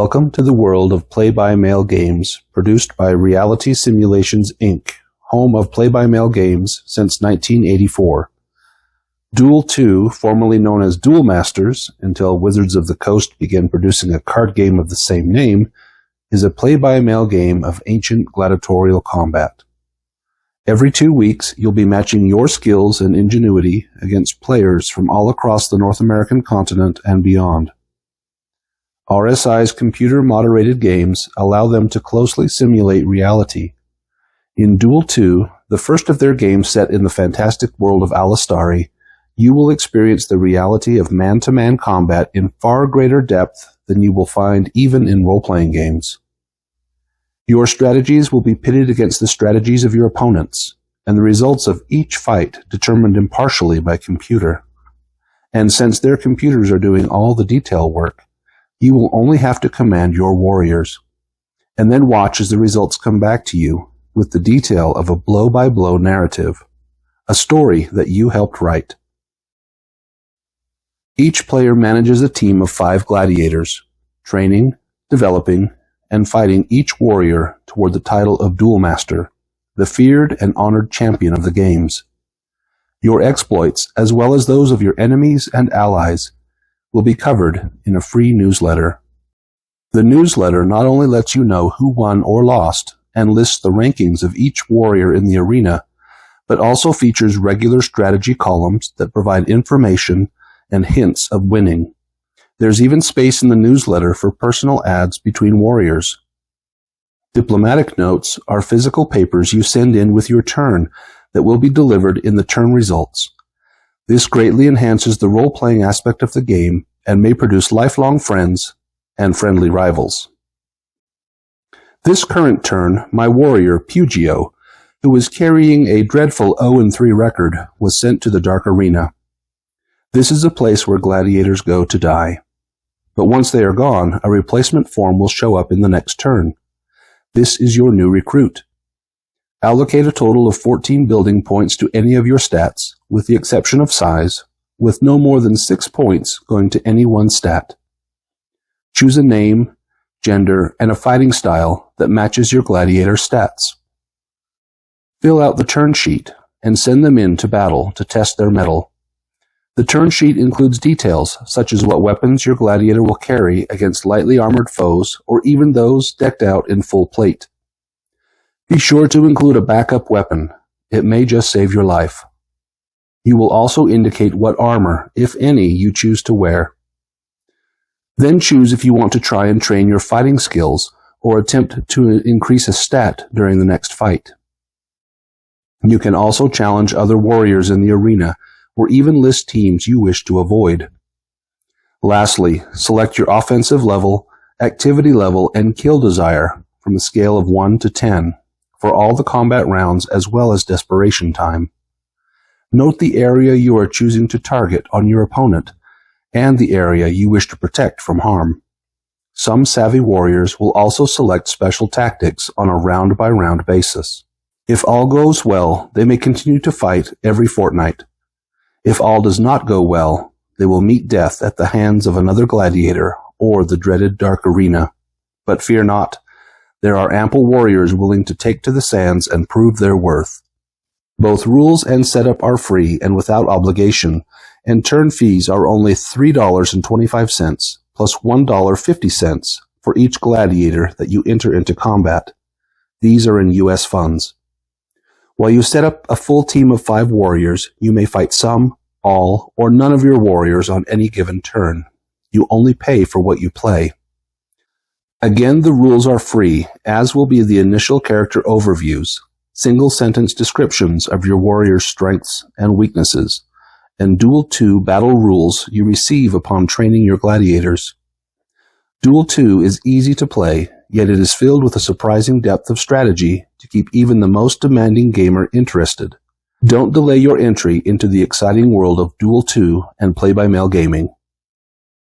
Welcome to the world of play-by-mail games, produced by Reality Simulations, Inc., home of play-by-mail games since 1984. Duel 2, formerly known as Duelmasters, until Wizards of the Coast began producing a card game of the same name, is a play-by-mail game of ancient gladiatorial combat. Every 2 weeks, you'll be matching your skills and ingenuity against players from all across the North American continent and beyond. RSI's computer-moderated games allow them to closely simulate reality. In Duel 2, the first of their games set in the fantastic world of Alistari, you will experience the reality of man-to-man combat in far greater depth than you will find even in role-playing games. Your strategies will be pitted against the strategies of your opponents, and the results of each fight determined impartially by computer. And since their computers are doing all the detail work, you will only have to command your warriors, and then watch as the results come back to you with the detail of a blow-by-blow narrative, a story that you helped write. Each player manages a team of 5 gladiators, training, developing, and fighting each warrior toward the title of Duelmaster, the feared and honored champion of the games. Your exploits, as well as those of your enemies and allies, will be covered in a free newsletter. The newsletter not only lets you know who won or lost and lists the rankings of each warrior in the arena, but also features regular strategy columns that provide information and hints of winning. There's even space in the newsletter for personal ads between warriors. Diplomatic notes are physical papers you send in with your turn that will be delivered in the turn results. This greatly enhances the role-playing aspect of the game and may produce lifelong friends and friendly rivals. This current turn, my warrior, Pugio, who was carrying a dreadful 0-3 record, was sent to the Dark Arena. This is a place where gladiators go to die. But once they are gone, a replacement form will show up in the next turn. This is your new recruit. Allocate a total of 14 building points to any of your stats, with the exception of size, with no more than 6 points going to any one stat. Choose a name, gender, and a fighting style that matches your gladiator stats. Fill out the turn sheet and send them in to battle to test their mettle. The turn sheet includes details such as what weapons your gladiator will carry against lightly armored foes or even those decked out in full plate. Be sure to include a backup weapon. It may just save your life. You will also indicate what armor, if any, you choose to wear. Then choose if you want to try and train your fighting skills or attempt to increase a stat during the next fight. You can also challenge other warriors in the arena or even list teams you wish to avoid. Lastly, select your offensive level, activity level, and kill desire from a scale of 1 to 10 for all the combat rounds as well as desperation time. Note the area you are choosing to target on your opponent and the area you wish to protect from harm. Some savvy warriors will also select special tactics on a round-by-round basis. If all goes well, they may continue to fight every fortnight. If all does not go well, they will meet death at the hands of another gladiator or the dreaded Dark Arena. But fear not, there are ample warriors willing to take to the sands and prove their worth. Both rules and setup are free and without obligation, and turn fees are only $3.25 plus $1.50 for each gladiator that you enter into combat. These are in U.S. funds. While you set up a full team of 5 warriors, you may fight some, all, or none of your warriors on any given turn. You only pay for what you play. Again, the rules are free, as will be the initial character overviews, single-sentence descriptions of your warrior's strengths and weaknesses, and Duel 2 battle rules you receive upon training your gladiators. Duel 2 is easy to play, yet it is filled with a surprising depth of strategy to keep even the most demanding gamer interested. Don't delay your entry into the exciting world of Duel 2 and play-by-mail gaming.